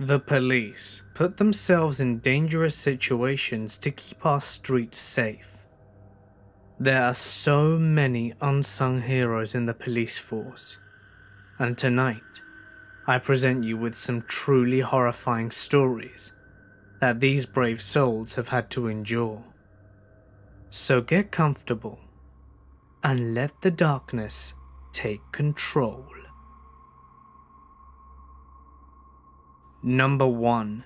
The police put themselves in dangerous situations to keep our streets safe. There are so many unsung heroes in the police force, and tonight I present you with some truly horrifying stories that these brave souls have had to endure. So get comfortable and let the darkness take control. Number 1.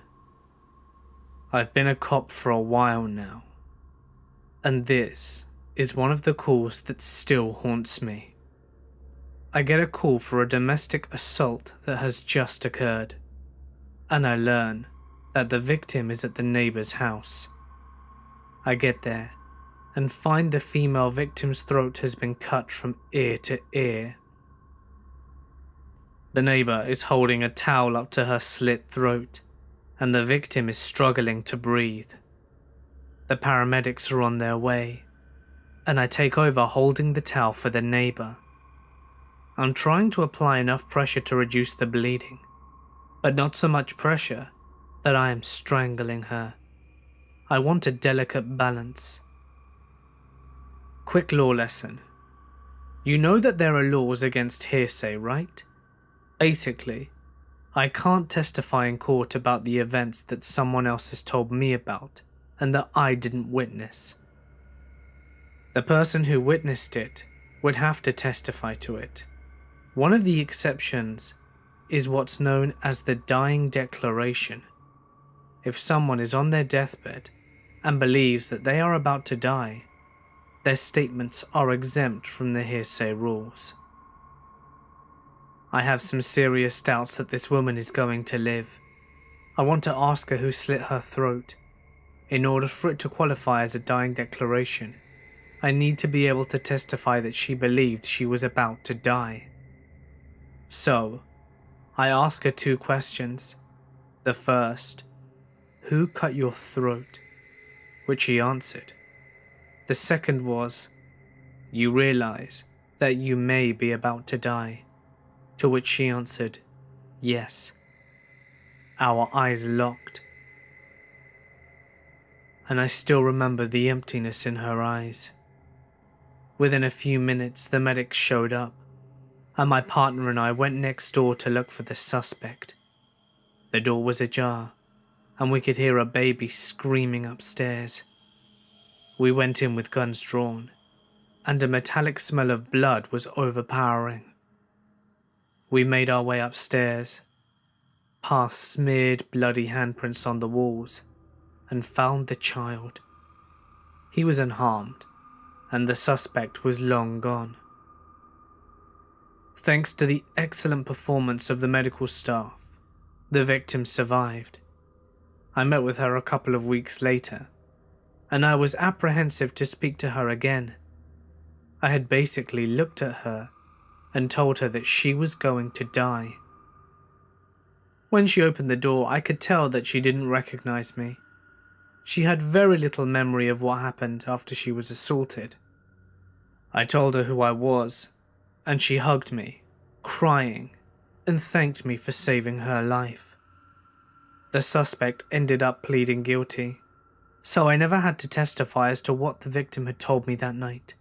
I've been a cop for a while now, and this is one of the calls that still haunts me. I get a call for a domestic assault that has just occurred, and I learn that the victim is at the neighbor's house. I get there and find the female victim's throat has been cut from ear to ear. The neighbor is holding a towel up to her slit throat, and the victim is struggling to breathe. The paramedics are on their way, and I take over holding the towel for the neighbor. I'm trying to apply enough pressure to reduce the bleeding, but not so much pressure that I am strangling her. I want a delicate balance. Quick law lesson. You know that there are laws against hearsay, right? Basically, I can't testify in court about the events that someone else has told me about and that I didn't witness. The person who witnessed it would have to testify to it. One of the exceptions is what's known as the dying declaration. If someone is on their deathbed and believes that they are about to die, their statements are exempt from the hearsay rules. I have some serious doubts that this woman is going to live. I want to ask her who slit her throat. In order for it to qualify as a dying declaration, I need to be able to testify that she believed she was about to die. So, I ask her 2 questions. The first, who cut your throat? Which she answered. The second was, you realize that you may be about to die? To which she answered, yes. Our eyes locked, and I still remember the emptiness in her eyes. Within a few minutes, the medics showed up, and my partner and I went next door to look for the suspect. The door was ajar, and we could hear a baby screaming upstairs. We went in with guns drawn, and a metallic smell of blood was overpowering. We made our way upstairs, past smeared bloody handprints on the walls, and found the child. He was unharmed, and the suspect was long gone. Thanks to the excellent performance of the medical staff, the victim survived. I met with her a couple of weeks later, and I was apprehensive to speak to her again. I had basically looked at her and told her that she was going to die. When she opened the door, I could tell that she didn't recognize me. She had very little memory of what happened after she was assaulted. I told her who I was, and she hugged me, crying, and thanked me for saving her life. The suspect ended up pleading guilty, so I never had to testify as to what the victim had told me that night.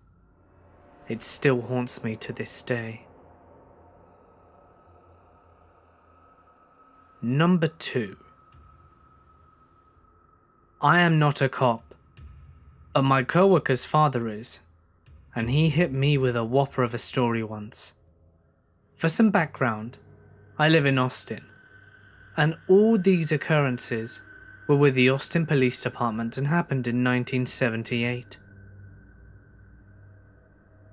It still haunts me to this day. Number 2. I am not a cop, but my coworker's father is, and he hit me with a whopper of a story once. For some background, I live in Austin, and all these occurrences were with the Austin Police Department and happened in 1978.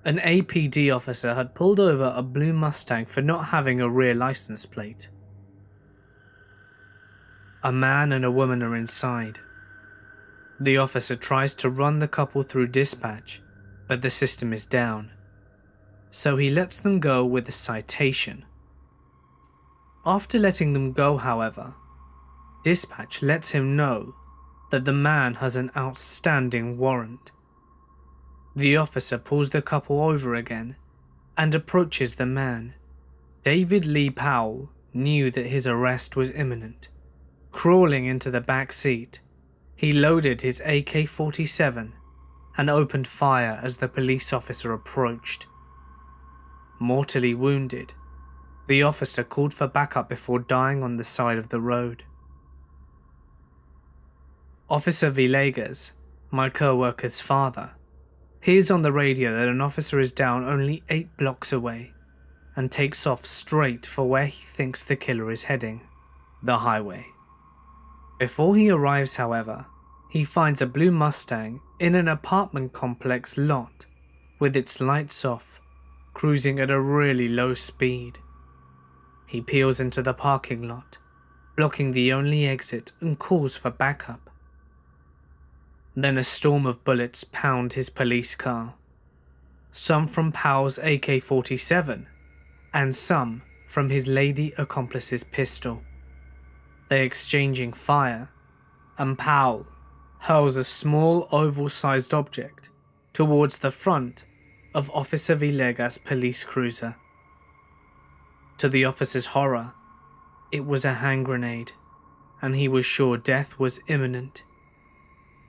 An APD officer had pulled over a blue Mustang for not having a rear license plate. A man and a woman are inside. The officer tries to run the couple through dispatch, but the system is down, so he lets them go with a citation. After letting them go, however, dispatch lets him know that the man has an outstanding warrant. The officer pulls the couple over again and approaches the man. David Lee Powell knew that his arrest was imminent, Crawling into the back seat, he loaded his AK-47 and opened fire as the police officer approached. Mortally wounded, the officer called for backup before dying on the side of the road. Officer Villegas, my co-worker's father, hears on the radio that an officer is down only 8 blocks away and takes off straight for where he thinks the killer is heading, the highway. Before he arrives, however, he finds a blue Mustang in an apartment complex lot with its lights off, cruising at a really low speed. He peels into the parking lot, blocking the only exit, and calls for backup. Then a storm of bullets pound his police car, some from Powell's AK-47 and some from his lady accomplice's pistol. They exchanging fire, and Powell hurls a small oval-sized object towards the front of Officer Villegas' police cruiser. To the officer's horror, it was a hand grenade, and he was sure death was imminent.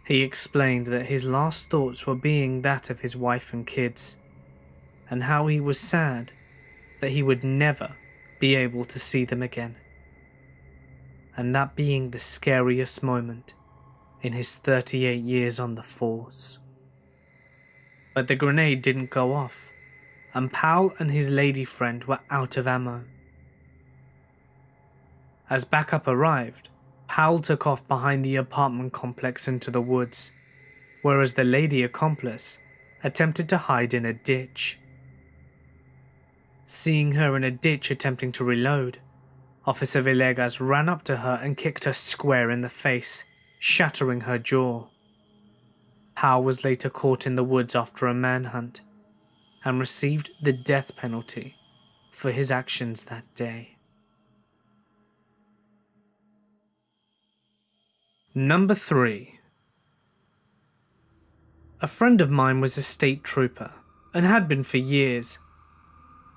He explained that his last thoughts were being that of his wife and kids, and how he was sad that he would never be able to see them again. And that being the scariest moment in his 38 years on the force. But the grenade didn't go off, and Powell and his lady friend were out of ammo. As backup arrived, Powell took off behind the apartment complex into the woods, whereas the lady accomplice attempted to hide in a ditch. Seeing her in a ditch attempting to reload, Officer Villegas ran up to her and kicked her square in the face, shattering her jaw. Powell was later caught in the woods after a manhunt and received the death penalty for his actions that day. Number 3. A friend of mine was a state trooper and had been for years.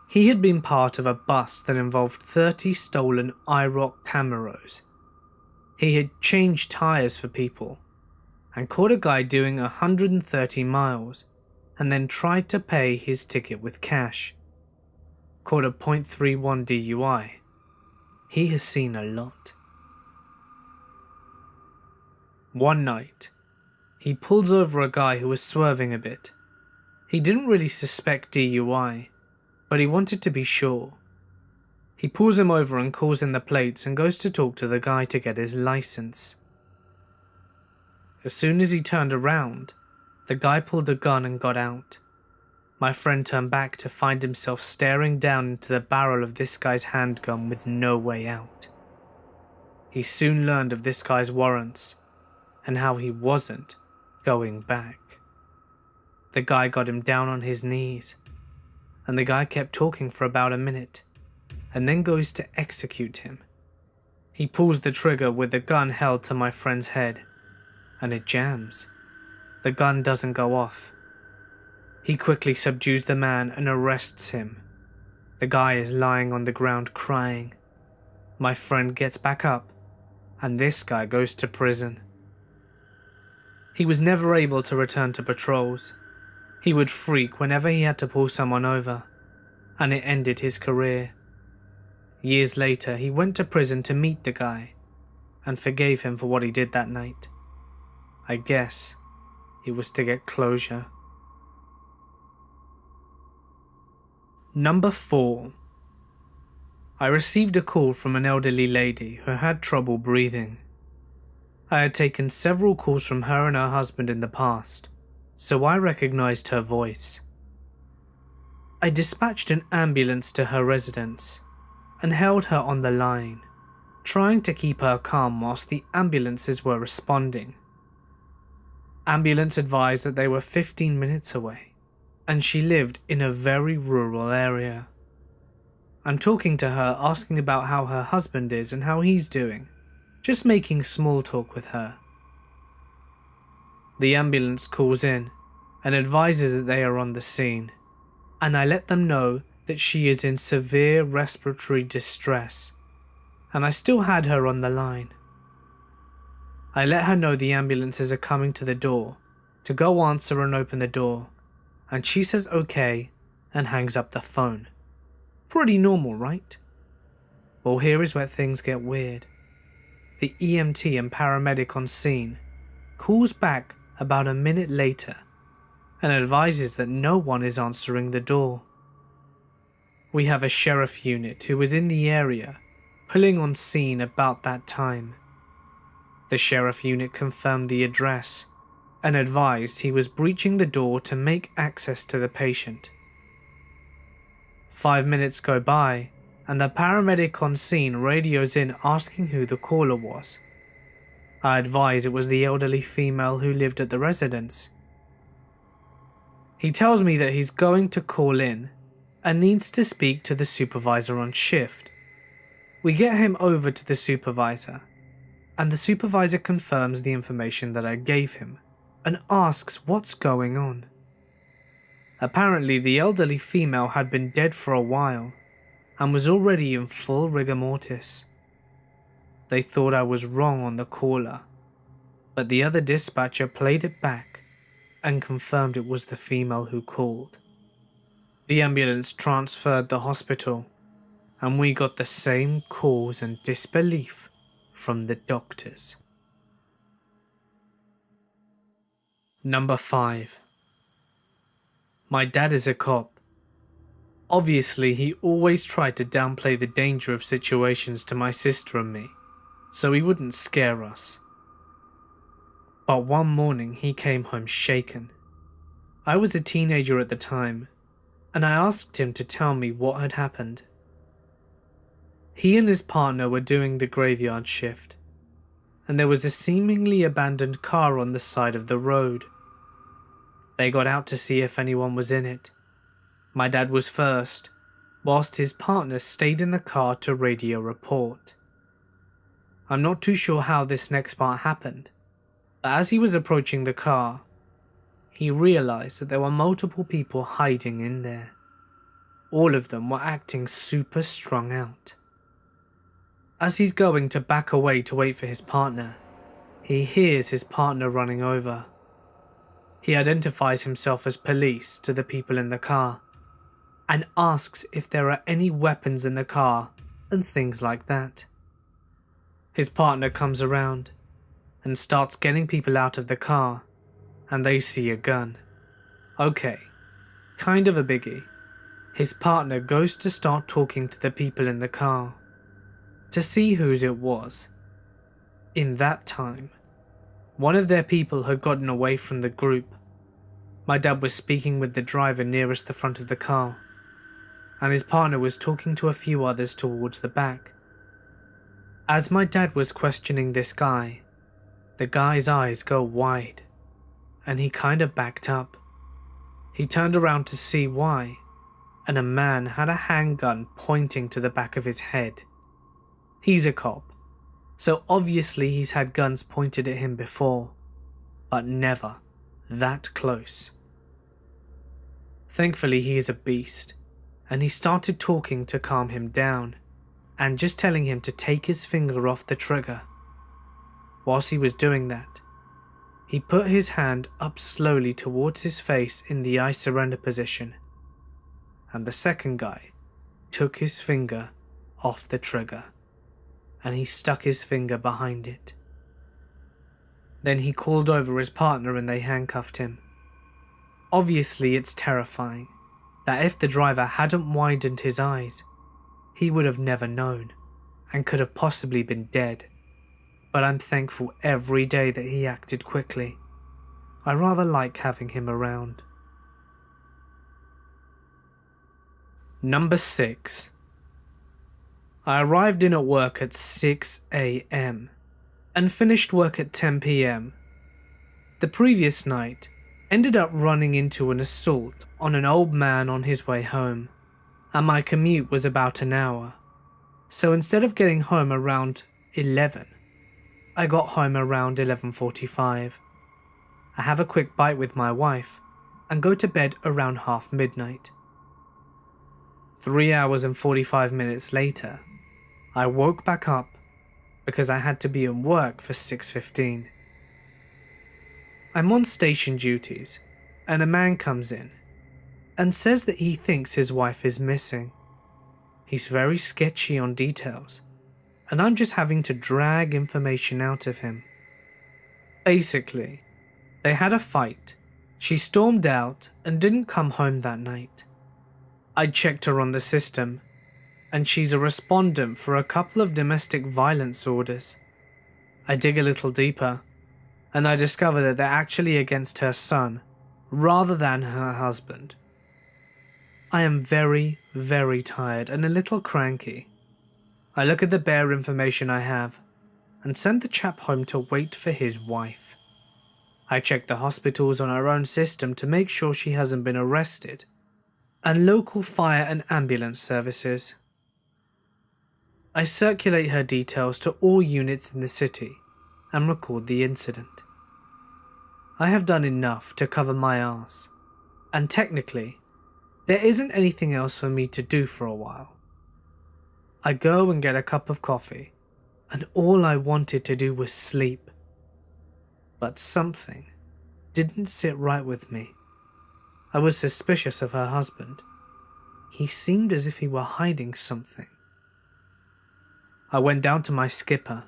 He had been part of a bust that involved 30 stolen IROC Camaros. He had changed tyres for people and caught a guy doing 130 miles and then tried to pay his ticket with cash. Caught a .31 DUI. He has seen a lot. One night, he pulls over a guy who was swerving a bit. He didn't really suspect DUI, but he wanted to be sure. He pulls him over and calls in the plates and goes to talk to the guy to get his license. As soon as he turned around, the guy pulled a gun and got out. My friend turned back to find himself staring down into the barrel of this guy's handgun with no way out. He soon learned of this guy's warrants and how he wasn't going back. The guy got him down on his knees, and the guy kept talking for about a minute, and then goes to execute him. He pulls the trigger with the gun held to my friend's head, and it jams. The gun doesn't go off. He quickly subdues the man and arrests him. The guy is lying on the ground crying. My friend gets back up, and this guy goes to prison. He was never able to return to patrols. He would freak whenever he had to pull someone over, and it ended his career. Years later, he went to prison to meet the guy, and forgave him for what he did that night. I guess it was to get closure. Number 4. I received a call from an elderly lady who had trouble breathing. I had taken several calls from her and her husband in the past, so I recognized her voice. I dispatched an ambulance to her residence and held her on the line, trying to keep her calm whilst the ambulances were responding. Ambulance advised that they were 15 minutes away, and she lived in a very rural area. I'm talking to her, asking about how her husband is and how he's doing, just making small talk with her. The ambulance calls in and advises that they are on the scene, and I let them know that she is in severe respiratory distress, and I still had her on the line. I let her know the ambulances are coming to the door, to go answer and open the door, and she says okay and hangs up the phone. Pretty normal, right? Well, here is where things get weird. The EMT and paramedic on scene calls back about a minute later and advises that no one is answering the door. We have a sheriff unit who was in the area pulling on scene about that time. The sheriff unit confirmed the address and advised he was breaching the door to make access to the patient. 5 minutes go by and the paramedic on scene radios in asking who the caller was. I advise it was the elderly female who lived at the residence. He tells me that he's going to call in and needs to speak to the supervisor on shift. We get him over to the supervisor, and the supervisor confirms the information that I gave him and asks what's going on. Apparently, the elderly female had been dead for a while and was already in full rigor mortis. They thought I was wrong on the caller, but the other dispatcher played it back and confirmed it was the female who called. The ambulance transferred the hospital, and we got the same cause and disbelief from the doctors. Number 5. My dad is a cop. Obviously, he always tried to downplay the danger of situations to my sister and me, so he wouldn't scare us. But one morning he came home shaken. I was a teenager at the time, and I asked him to tell me what had happened. He and his partner were doing the graveyard shift, and there was a seemingly abandoned car on the side of the road. They got out to see if anyone was in it. My dad was first, whilst his partner stayed in the car to radio report. I'm not too sure how this next part happened, but as he was approaching the car, he realized that there were multiple people hiding in there. All of them were acting super strung out. As he's going to back away to wait for his partner, he hears his partner running over. He identifies himself as police to the people in the car and asks if there are any weapons in the car and things like that. His partner comes around and starts getting people out of the car, and they see a gun. Okay, kind of a biggie. His partner goes to start talking to the people in the car to see whose it was. In that time, one of their people had gotten away from the group. My dad was speaking with the driver nearest the front of the car, and his partner was talking to a few others towards the back. As my dad was questioning this guy, the guy's eyes go wide, and he kind of backed up. He turned around to see why, and a man had a handgun pointing to the back of his head. He's a cop, so obviously he's had guns pointed at him before, but never that close. Thankfully he is a beast, and he started talking to calm him down, and just telling him to take his finger off the trigger. Whilst he was doing that, he put his hand up slowly towards his face in the I surrender position, and the second guy took his finger off the trigger, and he stuck his finger behind it. Then he called over his partner and they handcuffed him. Obviously it's terrifying that if the driver hadn't widened his eyes, he would have never known and could have possibly been dead. But I'm thankful every day that he acted quickly. I rather like having him around. Number 6. I arrived in at work at 6 AM and finished work at 10 PM. The previous night ended up running into an assault on an old man on his way home, and my commute was about an hour. So instead of getting home around 11, I got home around 11:45. I have a quick bite with my wife and go to bed around half midnight. 3 hours and 45 minutes later, I woke back up because I had to be in work for 6:15. I'm on station duties, and a man comes in and says that he thinks his wife is missing. He's very sketchy on details, and I'm just having to drag information out of him. Basically, they had a fight, she stormed out and didn't come home that night. I checked her on the system, and she's a respondent for a couple of domestic violence orders. I dig a little deeper, and I discover that they're actually against her son, rather than her husband. I am very, very tired and a little cranky. I look at the bare information I have, and send the chap home to wait for his wife. I check the hospitals on our own system to make sure she hasn't been arrested, and local fire and ambulance services. I circulate her details to all units in the city and record the incident. I have done enough to cover my arse, and technically, there isn't anything else for me to do for a while. I go and get a cup of coffee, and all I wanted to do was sleep. But something didn't sit right with me. I was suspicious of her husband. He seemed as if he were hiding something. I went down to my skipper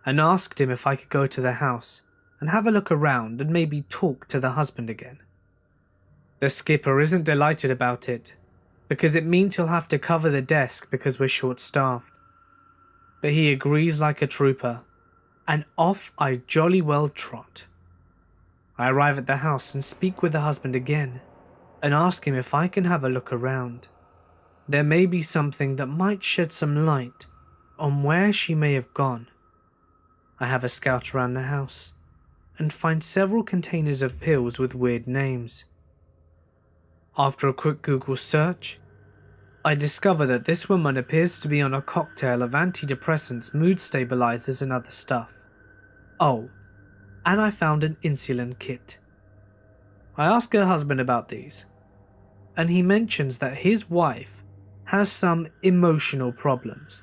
and asked him if I could go to the house and have a look around and maybe talk to the husband again. The skipper isn't delighted about it, because it means he'll have to cover the desk because we're short-staffed. But he agrees like a trooper, and off I jolly well trot. I arrive at the house and speak with the husband again, and ask him if I can have a look around. There may be something that might shed some light on where she may have gone. I have a scout around the house, and find several containers of pills with weird names. After a quick Google search, I discover that this woman appears to be on a cocktail of antidepressants, mood stabilizers and other stuff. Oh, and I found an insulin kit. I ask her husband about these, and he mentions that his wife has some emotional problems.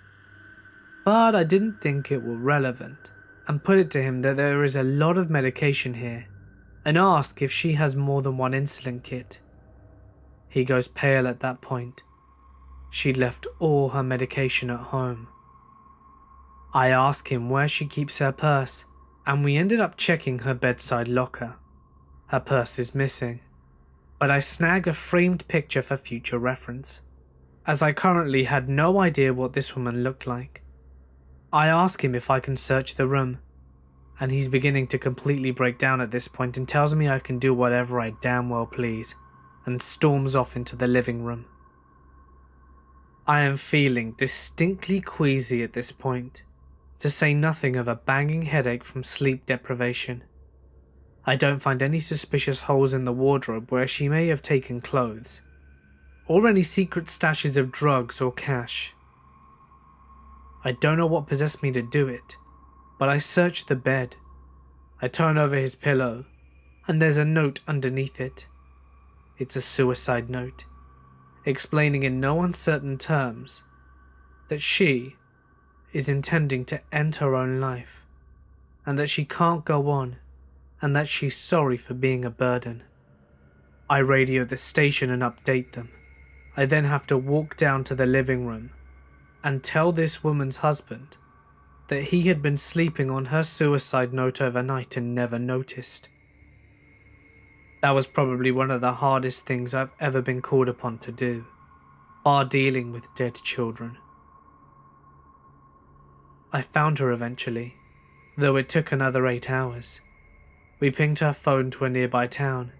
But I didn't think it were relevant, and put it to him that there is a lot of medication here, and ask if she has more than one insulin kit. He goes pale at that point. She'd left all her medication at home. I ask him where she keeps her purse, and we ended up checking her bedside locker. Her purse is missing, but I snag a framed picture for future reference, as I currently had no idea what this woman looked like. I ask him if I can search the room, and he's beginning to completely break down at this point and tells me I can do whatever I damn well please, and storms off into the living room. I am feeling distinctly queasy at this point, to say nothing of a banging headache from sleep deprivation. I don't find any suspicious holes in the wardrobe where she may have taken clothes, or any secret stashes of drugs or cash. I don't know what possessed me to do it, but I search the bed. I turn over his pillow, and there's a note underneath it. It's a suicide note, explaining in no uncertain terms that she is intending to end her own life, and that she can't go on, and that she's sorry for being a burden. I radio the station and update them. I then have to walk down to the living room and tell this woman's husband that he had been sleeping on her suicide note overnight and never noticed. That was probably one of the hardest things I've ever been called upon to do, bar dealing with dead children. I found her eventually, though it took another 8 hours. We pinged her phone to a nearby town,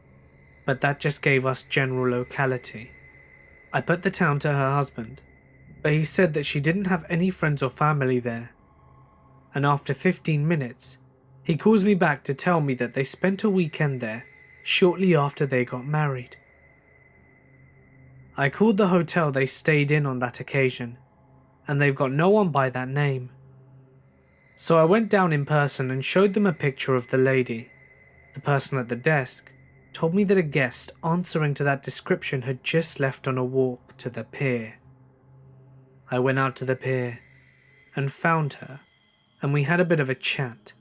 but that just gave us general locality. I put the town to her husband, but he said that she didn't have any friends or family there. And after 15 minutes, he calls me back to tell me that they spent a weekend there shortly after they got married. I called the hotel they stayed in on that occasion, and they've got no one by that name. So I went down in person and showed them a picture of the lady. The person at the desk told me that a guest answering to that description had just left on a walk to the pier. I went out to the pier and found her and we had a bit of a chat.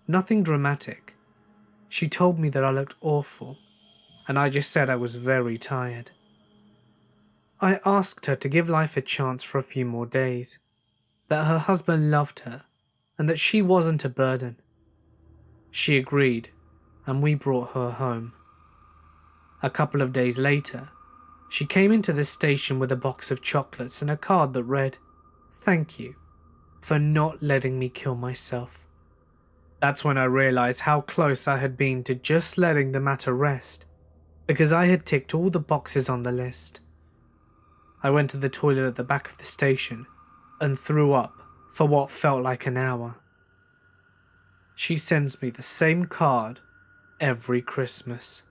Nothing dramatic. She told me that I looked awful, and I just said I was very tired. I asked her to give life a chance for a few more days, that her husband loved her, and that she wasn't a burden. She agreed, and we brought her home. A couple of days later, she came into the station with a box of chocolates and a card that read, "Thank you for not letting me kill myself." That's when I realized how close I had been to just letting the matter rest, because I had ticked all the boxes on the list. I went to the toilet at the back of the station and threw up for what felt like an hour. She sends me the same card every Christmas.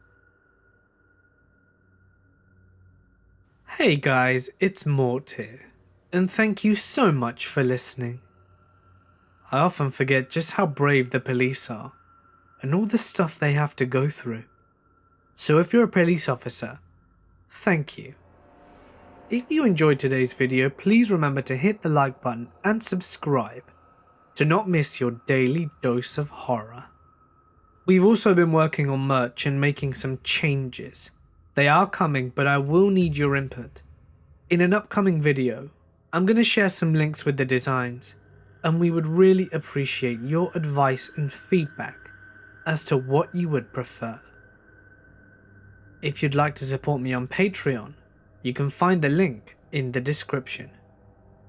Hey guys, it's Mort here, and thank you so much for listening. I often forget just how brave the police are, and all the stuff they have to go through. So if you're a police officer, thank you. If you enjoyed today's video, please remember to hit the like button and subscribe to not miss your daily dose of horror. We've also been working on merch and making some changes. They are coming, but I will need your input. In an upcoming video, I'm going to share some links with the designs, and we would really appreciate your advice and feedback as to what you would prefer. If you'd like to support me on Patreon, you can find the link in the description.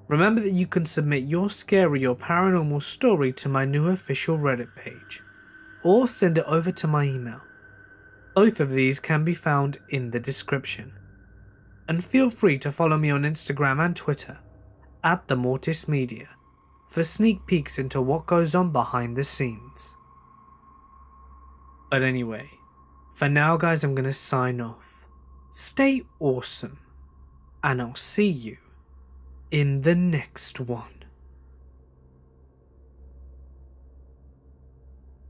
Remember that you can submit your scary or paranormal story to my new official Reddit page, or send it over to my email. Both of these can be found in the description. And feel free to follow me on Instagram and Twitter @TheMortisMedia for sneak peeks into what goes on behind the scenes. But anyway, for now guys, I'm gonna sign off. Stay awesome, and I'll see you in the next one.